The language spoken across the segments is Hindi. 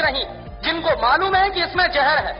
रही, जिनको मालूम है कि इसमें जहर है,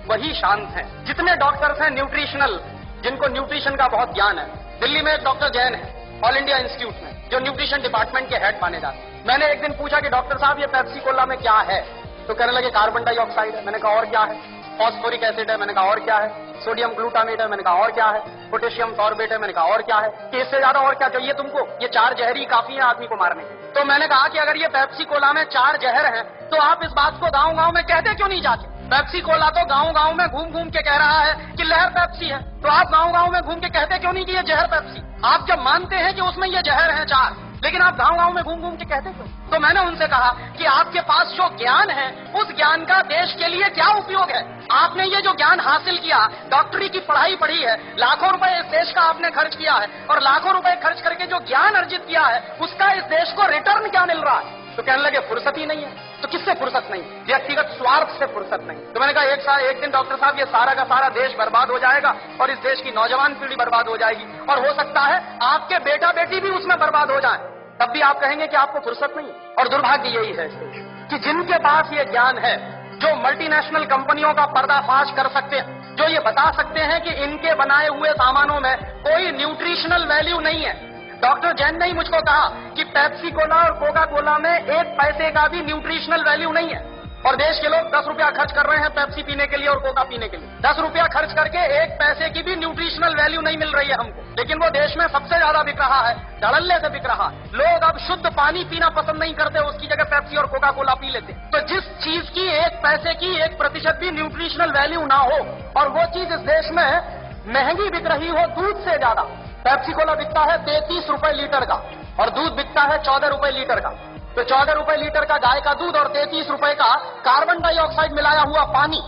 वही शांत हैं। जितने डॉक्टर्स हैं न्यूट्रिशनल, जिनको न्यूट्रिशन का बहुत ज्ञान है, दिल्ली में एक डॉक्टर जैन है ऑल इंडिया इंस्टीट्यूट में, जो न्यूट्रिशन डिपार्टमेंट के हेड माने जाते हैं। मैंने एक दिन पूछा कि डॉक्टर साहब ये पेप्सी कोला में क्या है, तो कहने लगे कार्बन डाइऑक्साइड है। मैंने कहा और क्या है? फॉस्फोरिक एसिड है। मैंने कहा और क्या है? सोडियम ग्लूटामेट है। मैंने कहा और क्या है? पोटेशियम सॉर्बेट है। मैंने कहा और क्या है? कि इससे ज्यादा और क्या चाहिए तुमको? ये 4 जहर ही काफी है आदमी को मारने के। तो मैंने कहा कि अगर ये पेप्सी कोला में 4 जहर हैं, तो आप इस बात को गांव गांव में कहते क्यों नहीं जाके? पेप्सी कोला तो गांव गांव में घूम घूम के कह रहा है कि लहर पेप्सी है, तो आप गांव गांव में घूम के कहते क्यों नहीं कि ये जहर पेप्सी? आप जब मानते हैं कि उसमें ये जहर है 4, लेकिन आप गांव गांव में घूम घूम के कहते क्यों? तो मैंने उनसे कहा कि आपके पास जो ज्ञान है, उस ज्ञान का देश के लिए क्या उपयोग है? आपने ये जो ज्ञान हासिल किया, डॉक्टरी की पढ़ाई पढ़ी है, लाखों रुपए इस देश का आपने खर्च किया है, और लाखों रुपए खर्च करके जो ज्ञान अर्जित किया है, उसका इस देश को रिटर्न क्या मिल रहा है? तो कहने लगे फुर्सत ही नहीं है। तो किससे फुर्सत नहीं? व्यक्तिगत स्वार्थ से फुर्सत नहीं। तो मैंने कहा एक दिन डॉक्टर साहब ये सारा का सारा देश बर्बाद हो जाएगा और इस देश की नौजवान पीढ़ी बर्बाद हो जाएगी, और हो सकता है आपके बेटा बेटी भी उसमें बर्बाद हो जाए, तब भी आप कहेंगे कि आपको फुर्सत नहीं। और दुर्भाग्य यही है कि जिनके पास ये ज्ञान है, जो मल्टीनेशनल कंपनियों का पर्दाफाश कर सकते हैं, जो ये बता सकते हैं कि इनके बनाए हुए सामानों में कोई न्यूट्रिशनल वैल्यू नहीं है। डॉक्टर जैन ने ही मुझको कहा कि पेप्सी कोला और कोका कोला में 1 पैसे का भी न्यूट्रिशनल वैल्यू नहीं है, और देश के लोग 10 रुपया खर्च कर रहे हैं पेप्सी पीने के लिए और कोका पीने के लिए। 10 रुपया खर्च करके 1 पैसे की भी न्यूट्रिशनल वैल्यू नहीं मिल रही है हमको, लेकिन वो देश में सबसे ज्यादा बिक रहा है, धड़ल्ले से बिक रहा है। लोग अब शुद्ध पानी पीना पसंद नहीं करते, उसकी जगह पेप्सी और कोका कोला पी लेते। तो जिस चीज की 1 पैसे की 1% भी न्यूट्रिशनल वैल्यू ना हो, और वो चीज इस देश में महंगी बिक रही हो दूध से ज्यादा। पेप्सी कोला बिकता है 33 रुपए लीटर का, और दूध बिकता है 14 रुपए लीटर का। तो 14 रुपए लीटर का गाय का दूध और 33 रुपए का कार्बन डाइऑक्साइड मिलाया हुआ पानी,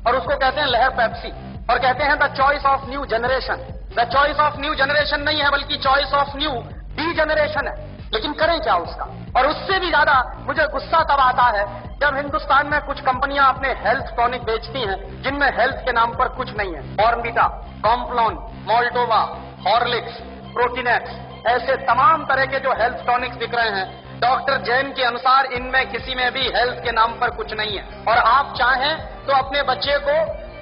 और उसको कहते हैं लहर पेप्सी, और कहते हैं the choice of new generation. The choice of new generation नहीं है, बल्कि choice of new D generation है। लेकिन करें क्या उसका? और उससे भी ज्यादा मुझे गुस्सा तब आता है जब हिंदुस्तान में कुछ कंपनियां अपने हेल्थ टॉनिक बेचती हैं, जिनमें हेल्थ के नाम पर कुछ नहीं है। Bournvita, Complan, Maltova, Horlicks, Protinex, ऐसे तमाम तरह के जो हेल्थ टॉनिक्स बिक रहे हैं, डॉक्टर जैन के अनुसार इनमें किसी में भी हेल्थ के नाम पर कुछ नहीं है। और आप चाहें तो अपने बच्चे को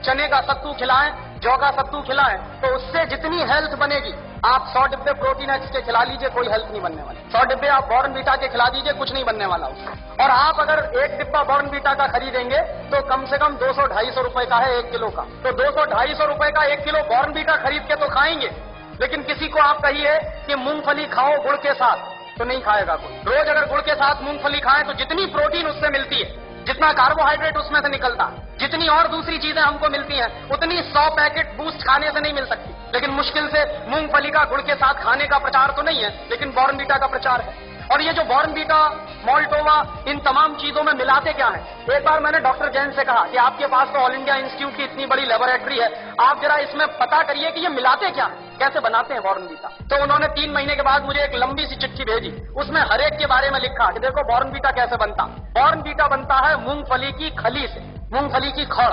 चने का सत्तू खिलाएं, जौ का सत्तू खिलाएं, तो उससे जितनी हेल्थ बनेगी, आप 100 डिब्बे प्रोटीनेक्स के खिला लीजिए, कोई हेल्थ नहीं बनने वाली। 100 डिब्बे आप बॉर्नवीटा के खिला दीजिए, कुछ नहीं बनने वाला उससे। और आप अगर 1 डिब्बा बॉर्नवीटा का खरीदेंगे तो कम से कम 200-250 रुपए का है 1 किलो का। तो 200-250 रुपए का 1 किलो बॉर्नवीटा खरीद के तो खाएंगे, लेकिन किसी को आप कहिए कि मूंगफली खाओ गुड़ के साथ, तो नहीं खाएगा कोई। रोज अगर गुड़ के साथ मूंगफली खाएं तो जितनी प्रोटीन उससे मिलती है, जितना कार्बोहाइड्रेट उसमें से निकलता है, जितनी और दूसरी चीजें हमको मिलती हैं, उतनी 100 पैकेट बूस्ट खाने से नहीं मिल सकती। लेकिन मुश्किल से मूंगफली का गुड़ के साथ खाने का प्रचार तो नहीं है, लेकिन बॉर्नवीटा का प्रचार है। और ये जो बॉर्नवीटा, मोल्टोवा, इन तमाम चीजों में मिलाते क्या है? एक बार मैंने डॉक्टर जैन से कहा कि आपके पास तो ऑल इंडिया इंस्टीट्यूट की इतनी बड़ी लेबोरेटरी है, आप जरा इसमें पता करिए कि ये मिलाते क्या है, कैसे बनाते हैं बॉर्नवीटा। तो उन्होंने 3 महीने के बाद मुझे एक लंबी सी चिट्ठी भेजी, उसमें हर एक के बारे में लिखा कि देखो बॉर्नवीटा कैसे बनता। बॉर्नवीटा बनता है मूंगफली की खली से, मूंगफली की खड़,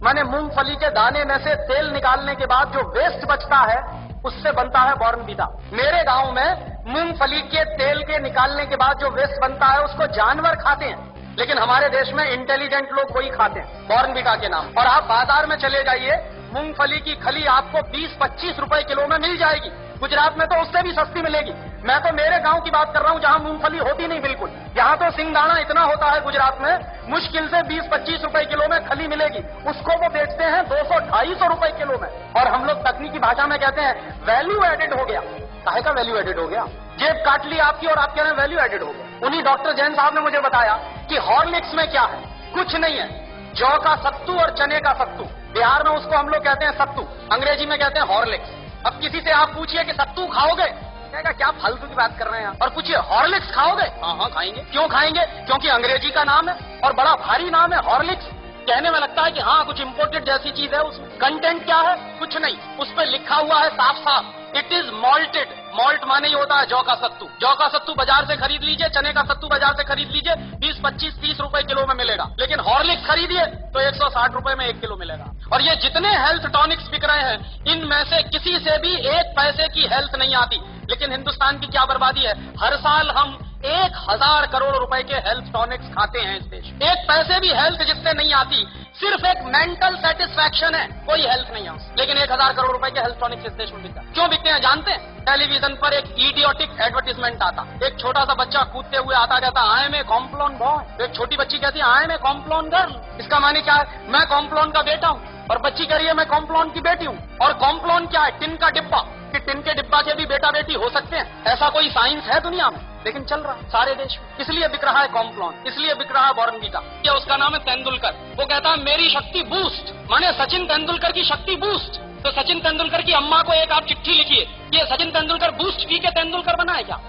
माने मूंगफली के दाने में से तेल निकालने के बाद जो वेस्ट बचता है, उससे बनता है बॉर्नवीटा। मेरे गांव में मूंगफली के तेल के निकालने के बाद जो वेस्ट बनता है, उसको जानवर खाते हैं, लेकिन हमारे देश में इंटेलिजेंट लोग वही खाते हैं बॉर्नवीटा के नाम। और आप बाजार में चले जाइए, मूंगफली की खली आपको 20-25 रुपए किलो में मिल जाएगी। गुजरात में तो उससे भी सस्ती मिलेगी। मैं तो मेरे गांव की बात कर रहा हूं, जहां मूंगफली होती नहीं बिल्कुल। यहां तो सिंगदाना इतना होता है गुजरात में, मुश्किल से 20-25 रुपए किलो में खली मिलेगी, उसको वो बेचते हैं 200-250 रुपए किलो में। और हम लोग तकनीकी भाषा में कहते हैं वैल्यू एडेड हो गया। काहे का वैल्यू एडेड हो गया? जेब काट ली आपकी और आप कह रहे हैं वैल्यू एडेड हो गया। उन्हीं डॉक्टर जैन साहब ने मुझे बताया कि हॉर्लिक्स में क्या है, कुछ नहीं है, जौ का सत्तू और चने का सत्तू। बिहार में उसको हम लोग कहते हैं सत्तू, अंग्रेजी में कहते हैं हॉर्लिक्स। अब किसी से आप पूछिए कि सत्तू खाओगे, कहेगा क्या फालतू की बात कर रहे हैं आप। और पूछिए हॉर्लिक्स खाओगे, हाँ खाएंगे। क्यों खाएंगे? क्योंकि अंग्रेजी का नाम है और बड़ा भारी नाम है हॉर्लिक्स। कहने में लगता है कि हाँ कुछ इंपोर्टेड जैसी चीज है। उसमें कंटेंट क्या है? कुछ नहीं, उस पर लिखा हुआ है साफ साफ, इट इज मॉल्टेड। मॉल्ट माने ही होता है जौ का सत्तू। जौ का सत्तू बाजार से खरीद लीजिए, चने का सत्तू बाजार से खरीद लीजिए, 20-25-30 रुपए किलो में मिलेगा। लेकिन हॉर्लिक्स खरीदिए तो 160 रुपए में 1 किलो मिलेगा। और ये जितने हेल्थ टॉनिक्स बिक रहे हैं, इनमें से किसी से भी 1 पैसे की हेल्थ नहीं आती। लेकिन हिंदुस्तान की क्या बर्बादी है, हर साल हम 1000 करोड़ रुपए के हेल्थ टॉनिक्स खाते हैं इस देश में। एक पैसे भी हेल्थ जिससे नहीं आती, सिर्फ एक मेंटल सेटिस्फैक्शन है, कोई हेल्थ नहीं है उससे। लेकिन 1000 करोड़ रुपए के हेल्थ टॉनिक्स इस देश में बिकता है। क्यों बिकते हैं जानते हैं? टेलीविजन पर एक इडियोटिक एडवर्टीजमेंट आता, एक छोटा सा बच्चा कूदते हुए आता, कहता I am a Complan boy. एक छोटी बच्ची कहती है I am a Complan girl. इसका माने क्या है? मैं कॉम्प्लॉन का बेटा हूं। और बच्ची कह रही है मैं कॉम्प्लॉन की बेटी हूं। और कॉम्प्लॉन क्या है? टिन का डिब्बा। कि टिन के डिब्बा के भी बेटा बेटी हो सकते हैं, ऐसा कोई साइंस है दुनिया में? लेकिन चल रहा है सारे देश में। इसलिए बिक रहा है कॉम्प्लॉन, इसलिए बिक रहा है बॉर्नवीटा। ये उसका नाम है तेंदुलकर। वो कहता है मेरी शक्ति बूस्ट, माने सचिन तेंदुलकर की शक्ति बूस्ट। तो सचिन तेंदुलकर की अम्मा को एक आप चिट्ठी लिखिए, ये सचिन तेंदुलकर बूस्ट पी के तेंदुलकर बना है क्या?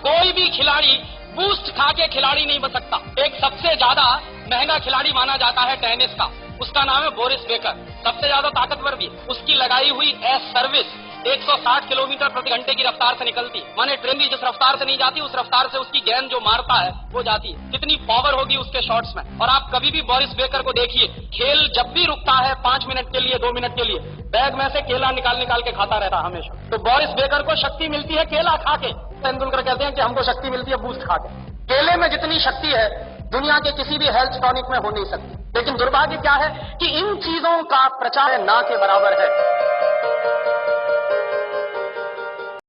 कोई भी खिलाड़ी बूस्ट खा के खिलाड़ी नहीं बन सकता। एक सबसे ज्यादा महंगा खिलाड़ी माना जाता है टेनिस का, उसका नाम है बोरिस बेकर। सबसे ज्यादा ताकतवर भी। उसकी लगाई हुई एस सर्विस 160 किलोमीटर प्रति घंटे की रफ्तार से निकलती है। माने ट्रेन भी जिस रफ्तार से नहीं जाती, उस रफ्तार से उसकी गेंद जो मारता है वो जाती है। कितनी पावर होगी उसके शॉट्स में। और आप कभी भी बोरिस बेकर को देखिए, खेल जब भी रुकता है 5 मिनट के लिए, 2 मिनट के लिए, बैग में से केला निकाल के खाता रहता है हमेशा। तो बोरिस बेकर को शक्ति मिलती है केला खा के। तेंदुलकर कहते हैं कि हमको शक्ति मिलती है बूस्ट खा के। केले में जितनी शक्ति है दुनिया के किसी भी हेल्थ टॉनिक में हो नहीं सकती। लेकिन दुर्भाग्य क्या है कि इन चीजों का प्रचार ना के बराबर है।